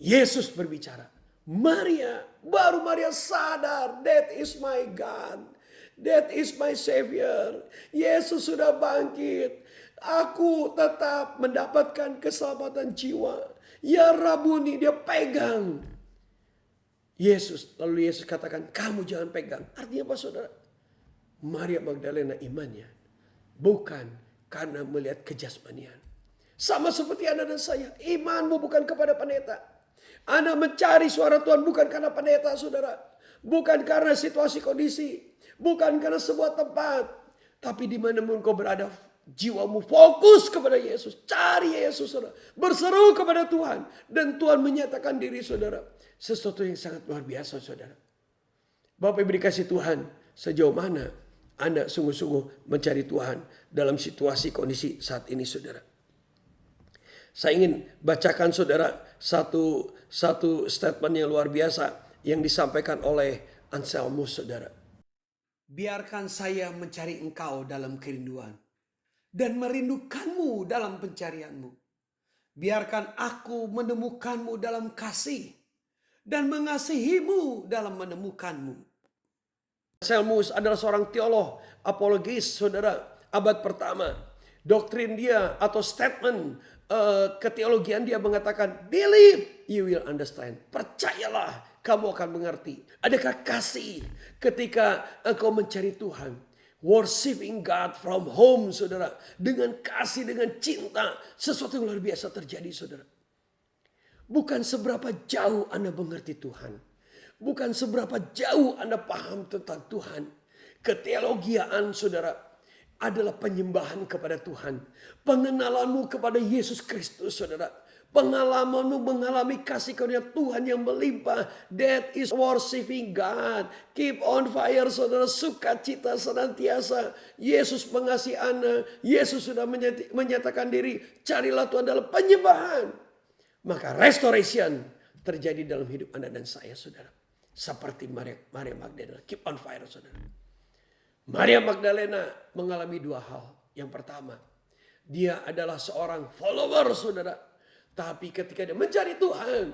Speaker 2: Yesus berbicara. Baru Maria sadar, that is my God. That is my Savior. Yesus sudah bangkit. Aku tetap mendapatkan keselamatan jiwa. Ya Rabuni, dia pegang Yesus. Lalu Yesus katakan, kamu jangan pegang. Artinya apa, saudara? Maria Magdalena imannya bukan karena melihat kejasmanian. Sama seperti Anda dan saya. Imanmu bukan kepada pendeta. Anda mencari suara Tuhan bukan karena pendeta, saudara. Bukan karena situasi kondisi. Bukan karena sebuah tempat. Tapi di mana pun kau berada, jiwamu fokus kepada Yesus. Cari Yesus, saudara. Berseru kepada Tuhan. Dan Tuhan menyatakan diri, saudara. Sesuatu yang sangat luar biasa, saudara. Bapak Ibu dikasih Tuhan, sejauh mana Anda sungguh-sungguh mencari Tuhan dalam situasi kondisi saat ini, saudara. Saya ingin bacakan, saudara, satu statement yang luar biasa yang disampaikan oleh Anselmus, saudara. Biarkan saya mencari engkau dalam kerinduan dan merindukanmu dalam pencarianmu. Biarkan aku menemukanmu dalam kasih dan mengasihimu dalam menemukanmu. Anselmus adalah seorang teolog, apologis, saudara, abad pertama. Doktrin dia atau statement keteologian dia mengatakan, believe you will understand. Percayalah, kamu akan mengerti. Adakah kasih ketika engkau mencari Tuhan? Worshiping God from home, saudara. Dengan kasih, dengan cinta. Sesuatu yang luar biasa terjadi, saudara. Bukan seberapa jauh Anda mengerti Tuhan. Bukan seberapa jauh Anda paham tentang Tuhan. Keteologiaan, saudara, adalah penyembahan kepada Tuhan. Pengenalanmu kepada Yesus Kristus, saudara. Pengalamanmu mengalami kasih karunia Tuhan yang melimpah. That is worshiping God. Keep on fire, saudara. Sukacita senantiasa. Yesus mengasihi Anda. Yesus sudah menyatakan diri. Carilah Tuhan dalam penyembahan. Maka restoration terjadi dalam hidup Anda dan saya, saudara. Seperti Maria Magdalena. Keep on fire, saudara. Maria Magdalena mengalami dua hal. Yang pertama, dia adalah seorang follower, saudara. Tapi ketika dia mencari Tuhan,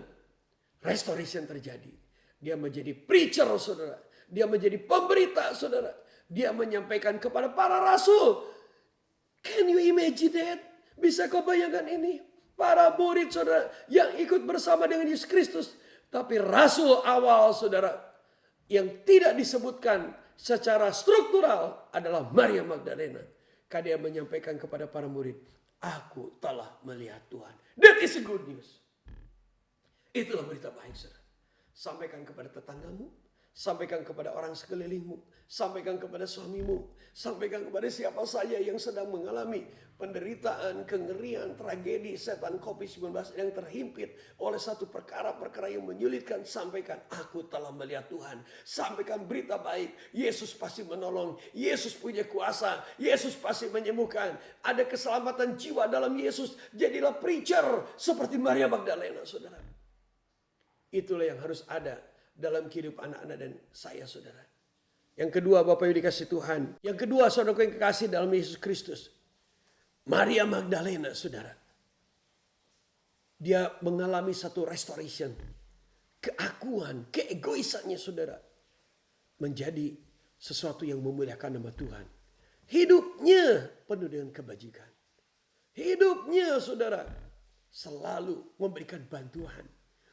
Speaker 2: restoration terjadi. Dia menjadi preacher, saudara. Dia menjadi pemberita, saudara. Dia menyampaikan kepada para rasul. Can you imagine that? Bisa kau bayangkan ini? Para murid, saudara, yang ikut bersama dengan Yesus Kristus. Tapi rasul awal, saudara, yang tidak disebutkan secara struktural adalah Maria Magdalena. Karena dia menyampaikan kepada para murid, aku telah melihat Tuhan. That is a good news. Itulah berita baik, saudara. Sampaikan kepada tetanggamu, sampaikan kepada orang sekelilingmu, sampaikan kepada suamimu, sampaikan kepada siapa saja yang sedang mengalami penderitaan, kengerian, tragedi, setan COVID-19 yang terhimpit oleh satu perkara-perkara yang menyulitkan. Sampaikan, aku telah melihat Tuhan. Sampaikan berita baik, Yesus pasti menolong, Yesus punya kuasa, Yesus pasti menyembuhkan. Ada keselamatan jiwa dalam Yesus. Jadilah preacher seperti Maria Magdalena, saudara. Itulah yang harus ada dalam kehidupan anak-anak dan saya, saudara. Yang kedua, Bapak Ibu dikasih Tuhan. Yang kedua, saudaraku yang kekasih dalam Yesus Kristus. Maria Magdalena, saudara. Dia mengalami satu restoration. Keakuan, keegoisannya, saudara. Menjadi sesuatu yang memuliakan nama Tuhan. Hidupnya penuh dengan kebajikan. Hidupnya, saudara, selalu memberikan bantuan.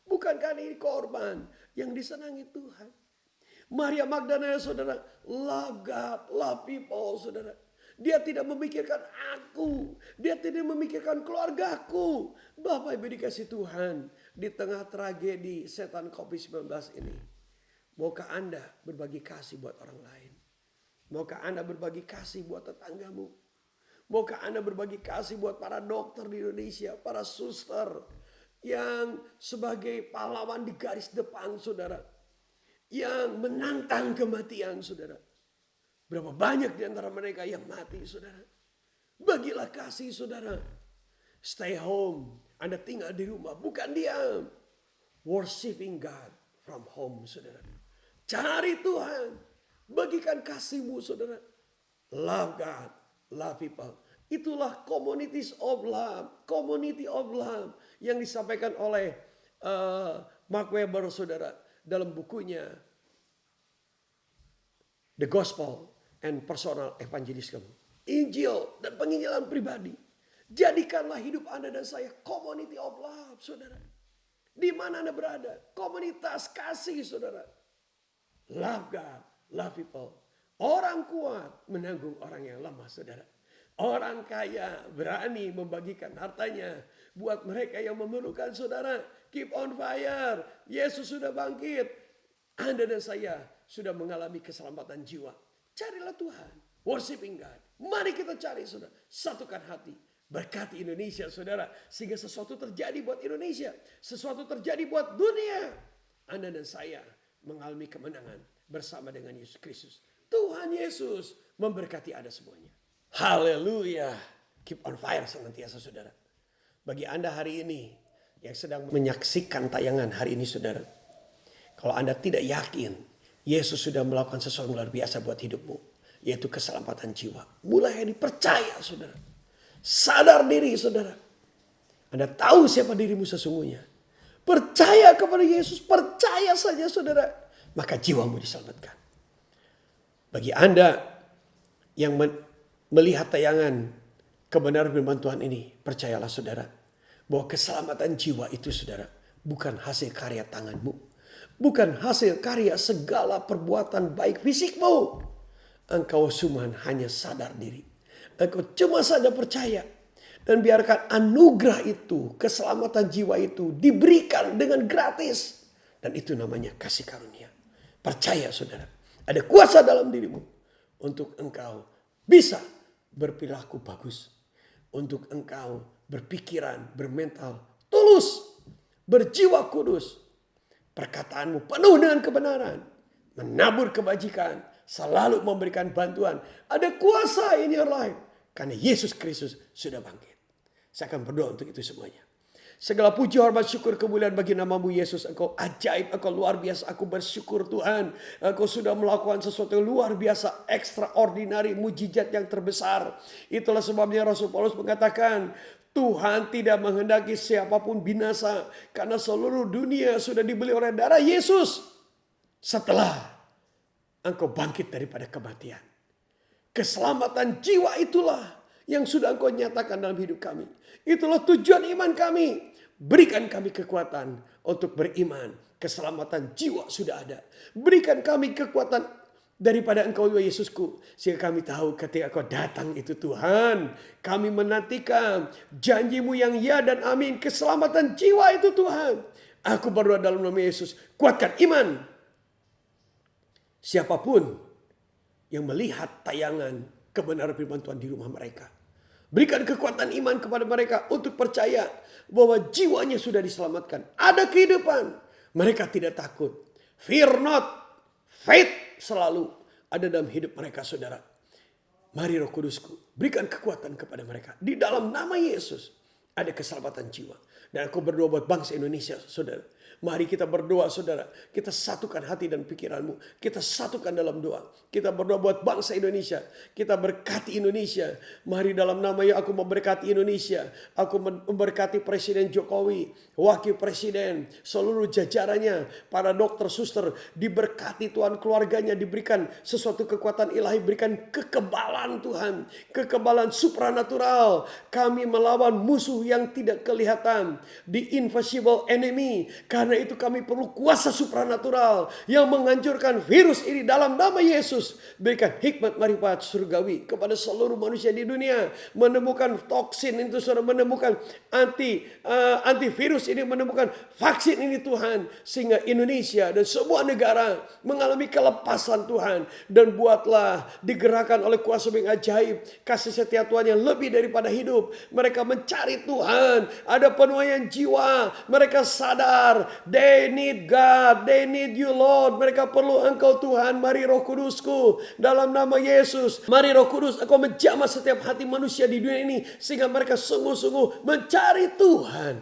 Speaker 2: Bukankah ini korban yang disenangi Tuhan? Maria Magdalena, saudara, love God, love people, saudara. Dia tidak memikirkan aku. Dia tidak memikirkan keluargaku. Bapak Ibu dikasih Tuhan, di tengah tragedi setan COVID-19 ini, maukah Anda berbagi kasih buat orang lain? Maukah Anda berbagi kasih buat tetanggamu? Maukah Anda berbagi kasih buat para dokter di Indonesia, para suster yang sebagai pahlawan di garis depan, saudara, yang menantang kematian, saudara. Berapa banyak di antara mereka yang mati, saudara. Bagilah kasih, saudara. Stay home. Anda tinggal di rumah, bukan diam. Worshiping God from home, saudara. Cari Tuhan. Bagikan kasihmu, saudara. Love God, love people. Itulah communities of love, community of love yang disampaikan oleh Mark Weber, saudara, dalam bukunya The Gospel and Personal Evangelism. Injil dan penginjilan pribadi. Jadikanlah hidup Anda dan saya community of love, saudara. Di mana Anda berada, komunitas kasih, saudara. Love God, love people. Orang kuat menanggung orang yang lemah, saudara. Orang kaya berani membagikan hartanya buat mereka yang memerlukan, saudara. Keep on fire. Yesus sudah bangkit. Anda dan saya sudah mengalami keselamatan jiwa. Carilah Tuhan. Worshiping God. Mari kita cari, saudara. Satukan hati. Berkati Indonesia, saudara. Sehingga sesuatu terjadi buat Indonesia. Sesuatu terjadi buat dunia. Anda dan saya mengalami kemenangan bersama dengan Yesus Kristus. Tuhan Yesus memberkati Anda semuanya. Haleluya. Keep on fire senantiasa, saudara. Bagi Anda hari ini yang sedang menyaksikan tayangan hari ini, saudara. Kalau Anda tidak yakin Yesus sudah melakukan sesuatu luar biasa buat hidupmu, yaitu keselamatan jiwa. Mulai dipercaya, saudara. Sadar diri, saudara. Anda tahu siapa dirimu sesungguhnya. Percaya kepada Yesus. Percaya saja, saudara. Maka jiwamu diselamatkan. Bagi Anda yang melihat tayangan kebenaran firman Tuhan ini, percayalah, saudara, bahwa keselamatan jiwa itu, saudara, bukan hasil karya tanganmu, bukan hasil karya segala perbuatan baik fisikmu. Engkau cuma hanya sadar diri, engkau cuma saja percaya, dan biarkan anugerah itu, keselamatan jiwa itu diberikan dengan gratis, dan itu namanya kasih karunia. Percaya, saudara, ada kuasa dalam dirimu untuk engkau bisa berperilaku bagus. Untuk engkau berpikiran, bermental tulus, berjiwa kudus. Perkataanmu penuh dengan kebenaran. Menabur kebajikan. Selalu memberikan bantuan. Ada kuasa in your life. Karena Yesus Kristus sudah bangkit. Saya akan berdoa untuk itu semuanya. Segala puji, hormat, syukur, kemuliaan bagi namamu Yesus. Engkau ajaib, engkau luar biasa. Aku bersyukur Tuhan. Engkau sudah melakukan sesuatu yang luar biasa, extraordinary, mujizat yang terbesar. Itulah sebabnya Rasul Paulus mengatakan, Tuhan tidak menghendaki siapapun binasa. Karena seluruh dunia sudah dibeli oleh darah Yesus. Setelah engkau bangkit daripada kematian. Keselamatan jiwa itulah yang sudah engkau nyatakan dalam hidup kami. Itulah tujuan iman kami. Berikan kami kekuatan untuk beriman. Keselamatan jiwa sudah ada. Berikan kami kekuatan daripada engkau ya Yesusku. Sehingga kami tahu ketika engkau datang itu Tuhan. Kami menantikan janjimu yang ya dan amin. Keselamatan jiwa itu Tuhan. Aku berdoa dalam nama Yesus. Kuatkan iman. Siapapun yang melihat tayangan kebenaran firman Tuhan di rumah mereka. Berikan kekuatan iman kepada mereka untuk percaya bahwa jiwanya sudah diselamatkan. Ada kehidupan. Mereka tidak takut. Fear not. Faith selalu ada dalam hidup mereka saudara. Mari Roh Kudusku berikan kekuatan kepada mereka. Di dalam nama Yesus ada keselamatan jiwa. Dan aku berdoa buat bangsa Indonesia saudara. Mari kita berdoa saudara. Kita satukan hati dan pikiranmu. Kita satukan dalam doa. Kita berdoa buat bangsa Indonesia. Kita berkati Indonesia. Mari dalam namanya aku memberkati Indonesia. Aku memberkati Presiden Jokowi. Wakil Presiden. Seluruh jajarannya. Para dokter, suster. Diberkati Tuhan keluarganya. Diberikan sesuatu kekuatan ilahi. Berikan kekebalan Tuhan. Kekebalan supranatural. Kami melawan musuh yang tidak kelihatan. The invisible enemy. Karena itu kami perlu kuasa supranatural yang menghancurkan virus ini dalam nama Yesus. Berikan hikmat marifat surgawi kepada seluruh manusia di dunia. Menemukan toksin itu saudara, menemukan antivirus ini, menemukan vaksin ini Tuhan. Sehingga Indonesia dan semua negara mengalami kelepasan Tuhan. Dan buatlah digerakkan oleh kuasa yang ajaib. Kasih setia Tuhan yang lebih daripada hidup. Mereka mencari Tuhan. Ada penuaian jiwa. Mereka sadar. They need God. They need you Lord. Mereka perlu engkau Tuhan. Mari Roh Kudusku. Dalam nama Yesus. Mari Roh Kudus. Engkau menjamah setiap hati manusia di dunia ini. Sehingga mereka sungguh-sungguh mencari Tuhan.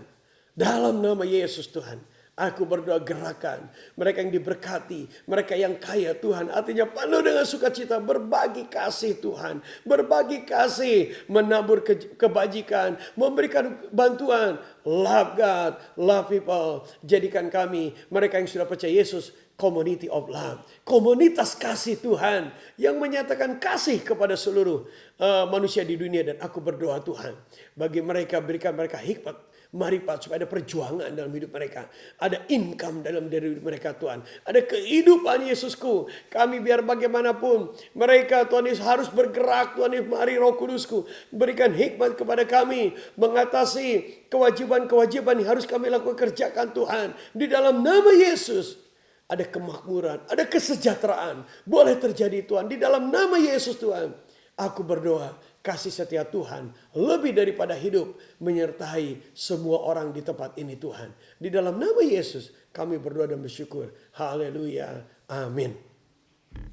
Speaker 2: Dalam nama Yesus Tuhan. Aku berdoa gerakan. Mereka yang diberkati. Mereka yang kaya Tuhan. Artinya penuh dengan sukacita. Berbagi kasih Tuhan. Berbagi kasih. Menabur kebajikan. Memberikan bantuan. Love God. Love people. Jadikan kami. Mereka yang sudah percaya Yesus. Community of love. Komunitas kasih Tuhan. Yang menyatakan kasih kepada seluruh manusia di dunia. Dan aku berdoa Tuhan. Bagi mereka berikan mereka hikmat. Mari Pak, supaya ada perjuangan dalam hidup mereka. Ada income dalam diri mereka Tuhan. Ada kehidupan Yesusku. Kami biar bagaimanapun. Mereka Tuhan Yesus harus bergerak. Tuhan Yesus, mari Roh Kudusku. Berikan hikmat kepada kami. Mengatasi kewajiban-kewajiban yang harus kami lakukan, kerjakan Tuhan. Di dalam nama Yesus. Ada kemakmuran. Ada kesejahteraan. Boleh terjadi Tuhan. Di dalam nama Yesus Tuhan. Aku berdoa. Kasih setia Tuhan lebih daripada hidup menyertai semua orang di tempat ini Tuhan. Di dalam nama Yesus kami berdoa dan bersyukur. Haleluya. Amin.